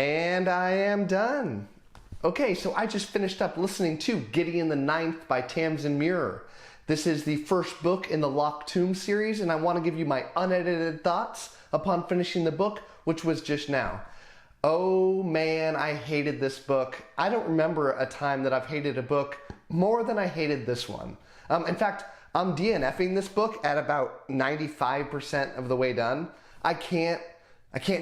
And I am done. Okay, so I just finished up listening to Gideon the Ninth by Tamsyn Muir. This is the first book in the Locked Tomb series, and I want to give you my unedited thoughts upon finishing the book, which was just now. Oh man, I hated this book. I don't remember a time that I've hated a book more than I hated this one. In fact, I'm DNFing this book at about 95% of the way done. I can't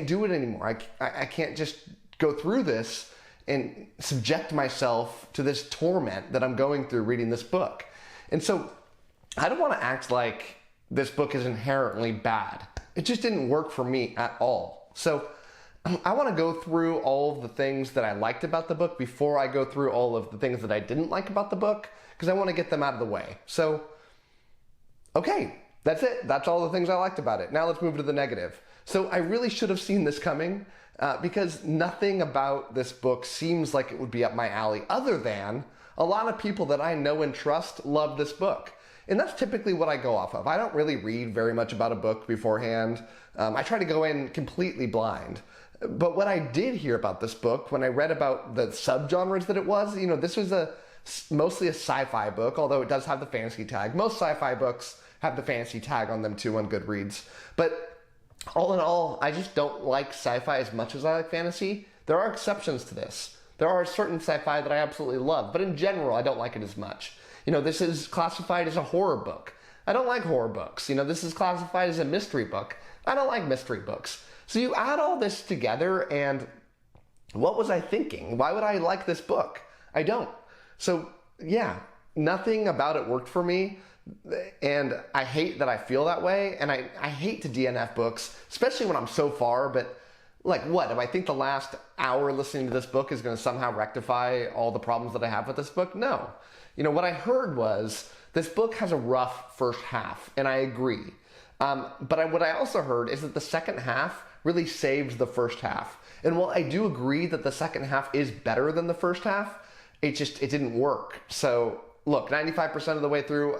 do it anymore. I can't just go through this and subject myself to this torment that I'm going through reading this book. And so I don't want to act like this book is inherently bad. It just didn't work for me at all. So I want to go through all of the things that I liked about the book before I go through all of the things that I didn't like about the book, because I want to get them out of the way. So, okay, that's it. That's all the things I liked about it. Now let's move to the negative. So I really should have seen this coming because nothing about this book seems like it would be up my alley, other than a lot of people that I know and trust love this book. And that's typically what I go off of. I don't really read very much about a book beforehand. I try to go in completely blind. But what I did hear about this book, when I read about the subgenres that it was, this was mostly a sci-fi book, although it does have the fantasy tag. Most sci-fi books have the fantasy tag on them too on Goodreads. But all in all, I just don't like sci-fi as much as I like fantasy. There are exceptions to this. There are certain sci-fi that I absolutely love, but in general, I don't like it as much. This is classified as a horror book. I don't like horror books. This is classified as a mystery book. I don't like mystery books. So you add all this together, and what was I thinking? Why would I like this book? I don't. So yeah, nothing about it worked for me. And I hate that I feel that way, and I hate to DNF books, especially when I'm so far, but like what? If I think the last hour listening to this book is going to somehow rectify all the problems that I have with this book? No. What I heard was this book has a rough first half, and I agree. But what I also heard is that the second half really saves the first half. And while I do agree that the second half is better than the first half, it didn't work. So look, 95% of the way through,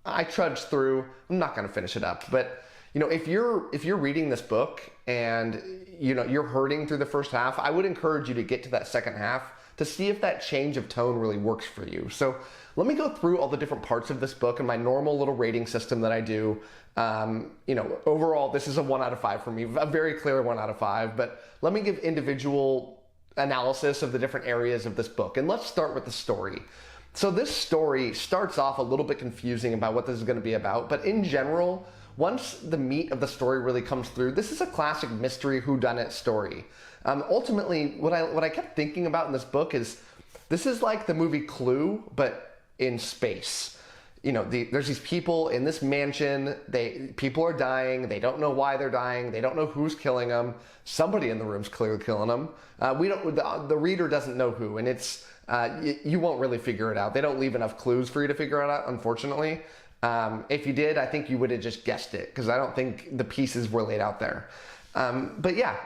I trudged through. I'm not going to finish it up, but if you're reading this book and you're hurting through the first half, I would encourage you to get to that second half to see if that change of tone really works for you. So let me go through all the different parts of this book and my normal little rating system that I do. Overall, this is a 1 out of 5 for me, a very clear 1 out of 5. But let me give individual analysis of the different areas of this book. And let's start with the story. So this story starts off a little bit confusing about what this is going to be about, but in general, once the meat of the story really comes through, this is a classic mystery whodunit story. Ultimately, what I kept thinking about in this book is this is like the movie Clue, but in space. There's these people in this mansion. People are dying. They don't know why they're dying. They don't know who's killing them. Somebody in the room's clearly killing them. The reader doesn't know who, and it's you won't really figure it out. They don't leave enough clues for you to figure it out, unfortunately. If you did, I think you would have just guessed it, because I don't think the pieces were laid out there. But yeah,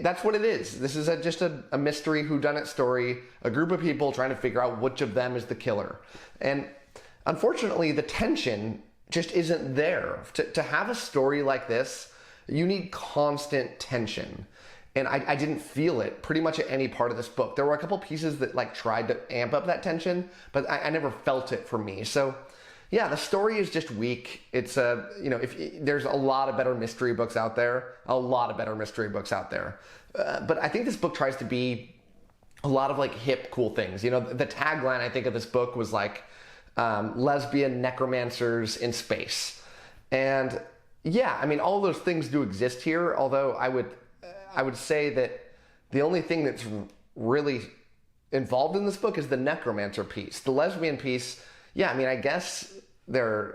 that's what it is. This is just a mystery whodunit story, a group of people trying to figure out which of them is the killer. And unfortunately, the tension just isn't there. To have a story like this, you need constant tension. And I didn't feel it pretty much at any part of this book. There were a couple pieces that tried to amp up that tension, but I never felt it for me. So yeah, the story is just weak. It's there's a lot of better mystery books out there, but I think this book tries to be a lot of hip, cool things. The tagline I think of this book was lesbian necromancers in space. And yeah, all those things do exist here, although I would say that the only thing that's really involved in this book is the necromancer piece. The lesbian piece, yeah, I guess they're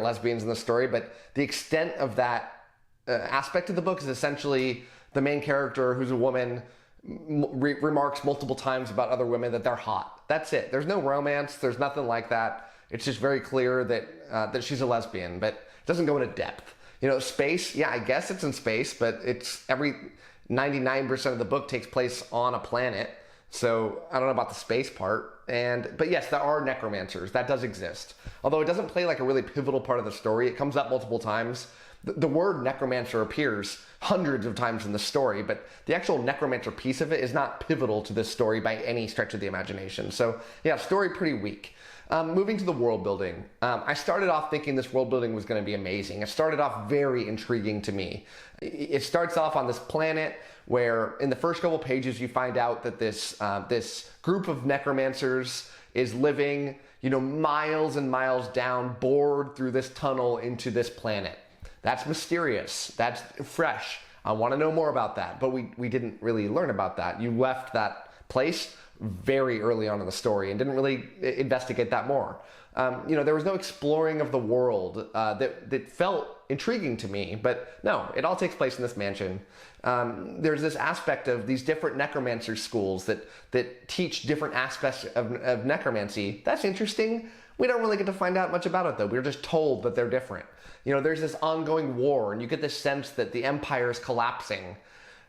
lesbians in the story, but the extent of that aspect of the book is essentially the main character, who's a woman, remarks multiple times about other women that they're hot. That's it. There's no romance. There's nothing like that. It's just very clear that she's a lesbian, but it doesn't go into depth. Space, yeah, I guess it's in space, but it's 99% of the book takes place on a planet. So I don't know about the space part. But yes, there are necromancers. That does exist. Although it doesn't play a really pivotal part of the story. It comes up multiple times. the word necromancer appears hundreds of times in the story, but the actual necromancer piece of it is not pivotal to this story by any stretch of the imagination. So yeah, story pretty weak. Moving to the world building, I started off thinking this world building was going to be amazing. It started off very intriguing to me. It starts off on this planet where in the first couple pages you find out that this group of necromancers is living, miles and miles down, bored through this tunnel into this planet. That's mysterious. That's fresh. I want to know more about that, but we didn't really learn about that. You left that place very early on in the story and didn't really investigate that more. There was no exploring of the world that felt intriguing to me, but no, it all takes place in this mansion. There's this aspect of these different necromancer schools that teach different aspects of necromancy. That's interesting. We don't really get to find out much about it, though. We're just told that they're different. There's this ongoing war, and you get this sense that the empire is collapsing.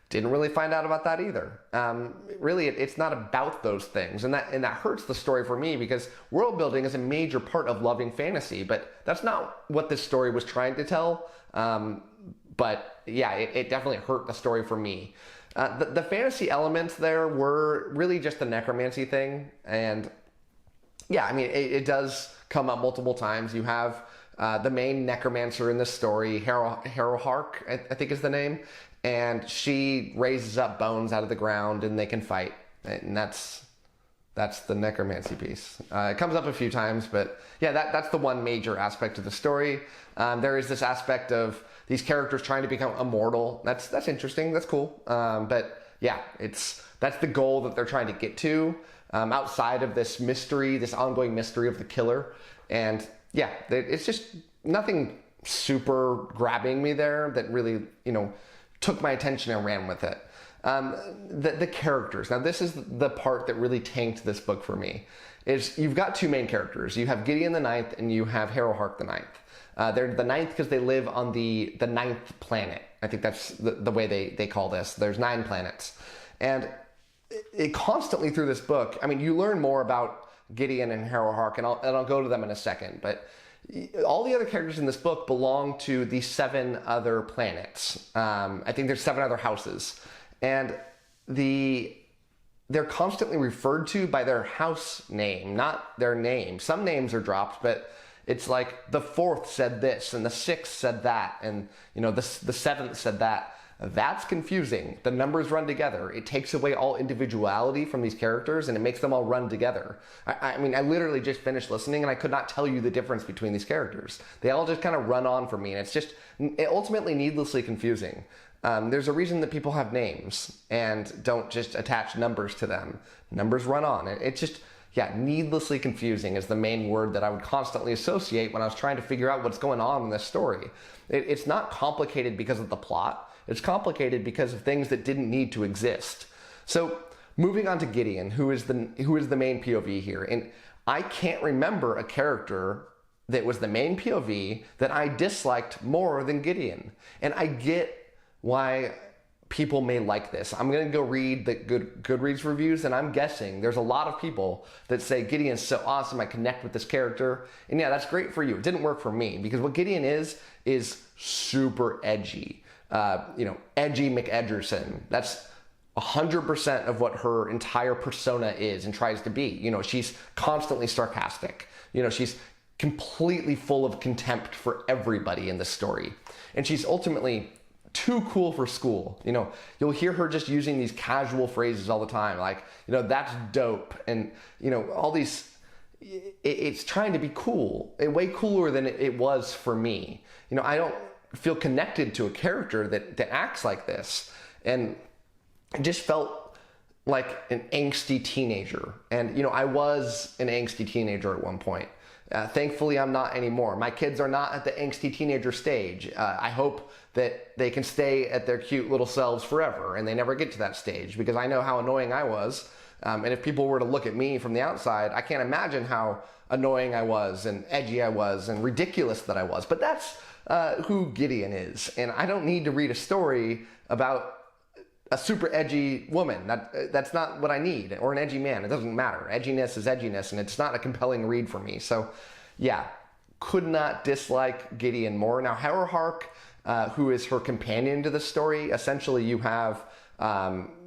Didn't really find out about that either. Really, it's not about those things, and that hurts the story for me, because world building is a major part of loving fantasy, but that's not what this story was trying to tell. But yeah, it definitely hurt the story for me. The fantasy elements there were really just the necromancy thing, and yeah, it does come up multiple times. You have the main necromancer in this story, Harrowhark, I think is the name. And she raises up bones out of the ground and they can fight. And that's the necromancy piece. It comes up a few times, but yeah, that's the one major aspect of the story. There is this aspect of these characters trying to become immortal. That's interesting. That's cool. But yeah, that's the goal that they're trying to get to, outside of this mystery, this ongoing mystery of the killer. And yeah, it's just nothing super grabbing me there that really, took my attention and ran with it. The characters. Now, this is the part that really tanked this book for me. Is you've got two main characters. You have Gideon the Ninth and you have Harrowhark the Ninth. They're the ninth because they live on the ninth planet. I think that's the way they call this. There's 9 planets. And it constantly through this book, you learn more about Gideon and Harrowhark, and I'll go to them in a second, but all the other characters in this book belong to the 7 other planets. I think there's 7 other houses. And they're constantly referred to by their house name, not their name. Some names are dropped, but it's like the 4th said this, and the 6th said that, and the 7th said that. That's confusing. The numbers run together. It takes away all individuality from these characters and it makes them all run together. I literally just finished listening and I could not tell you the difference between these characters. They all just kind of run on for me, and it's ultimately needlessly confusing. There's a reason that people have names and don't just attach numbers to them. Numbers run on. It's just, yeah, needlessly confusing is the main word that I would constantly associate when I was trying to figure out what's going on in this story. It's not complicated because of the plot. It's complicated because of things that didn't need to exist. So moving on to Gideon, who is the main POV here. And I can't remember a character that was the main POV that I disliked more than Gideon. And I get why people may like this. I'm going to go read the Goodreads reviews, and I'm guessing there's a lot of people that say Gideon's so awesome, I connect with this character. And yeah, that's great for you. It didn't work for me, because what Gideon is super edgy. Edgy McEdgerson. That's 100% of what her entire persona is and tries to be. She's constantly sarcastic. She's completely full of contempt for everybody in this story. And she's ultimately too cool for school. You'll hear her just using these casual phrases all the time, like, that's dope. And, all these, it's trying to be cool, way cooler than it was for me. I don't feel connected to a character that acts like this, and it just felt like an angsty teenager. And I was an angsty teenager at one point. Thankfully I'm not anymore. My kids are not at the angsty teenager stage. I hope that they can stay at their cute little selves forever and they never get to that stage, because I know how annoying I was. And if people were to look at me from the outside, I can't imagine how annoying I was and edgy I was and ridiculous that I was. But that's who Gideon is. And I don't need to read a story about a super edgy woman. That's not what I need. Or an edgy man. It doesn't matter. Edginess is edginess, and it's not a compelling read for me. So yeah, could not dislike Gideon more. Now Harrowhark, who is her companion to the story. Essentially, you have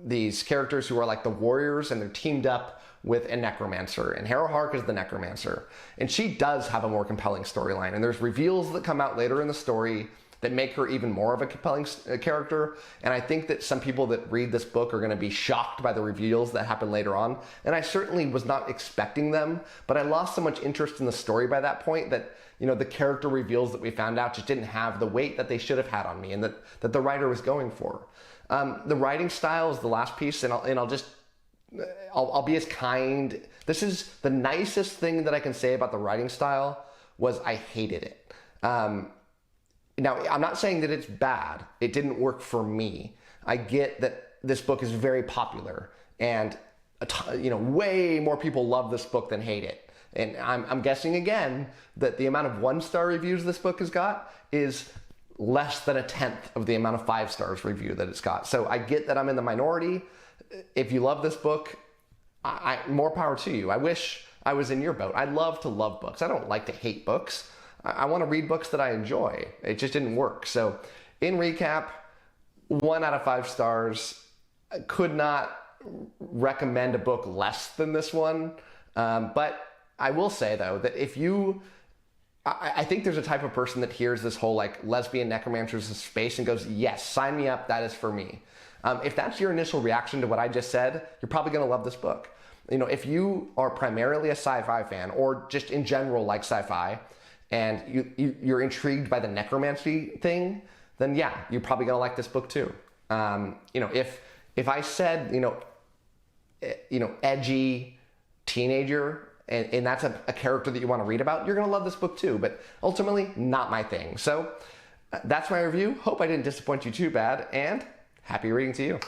these characters who are like the warriors, and they're teamed up with a necromancer, and Harrow Hark is the necromancer. And she does have a more compelling storyline, and there's reveals that come out later in the story that make her even more of a compelling character. And I think that some people that read this book are going to be shocked by the reveals that happen later on. And I certainly was not expecting them, but I lost so much interest in the story by that point that, you know, the character reveals that we found out just didn't have the weight that they should have had on me, and that the writer was going for. The writing style is the last piece, and I'll be as kind. This is the nicest thing that I can say about the writing style was I hated it. Now, I'm not saying that it's bad. It didn't work for me. I get that this book is very popular, and way more people love this book than hate it. And I'm guessing again that the amount of 1-star reviews this book has got is less than 1/10 of the amount of 5 stars review that it's got. So I get that I'm in the minority. If you love this book, more power to you. I wish I was in your boat. I love to love books. I don't like to hate books. I want to read books that I enjoy. It just didn't work. So in recap, 1 out of 5 stars. I could not recommend a book less than this one. But I will say though, that if you, I think there's a type of person that hears this whole like lesbian necromancers in space and goes, yes, sign me up. That is for me. If that's your initial reaction to what I just said, you're probably going to love this book. You know, if you are primarily a sci-fi fan or just in general like sci-fi, and you're intrigued by the necromancy thing, then yeah, you're probably gonna like this book too. If I said, edgy teenager, and that's a character that you want to read about, you're gonna love this book too. But ultimately, not my thing. So that's my review. Hope I didn't disappoint you too bad, and happy reading to you.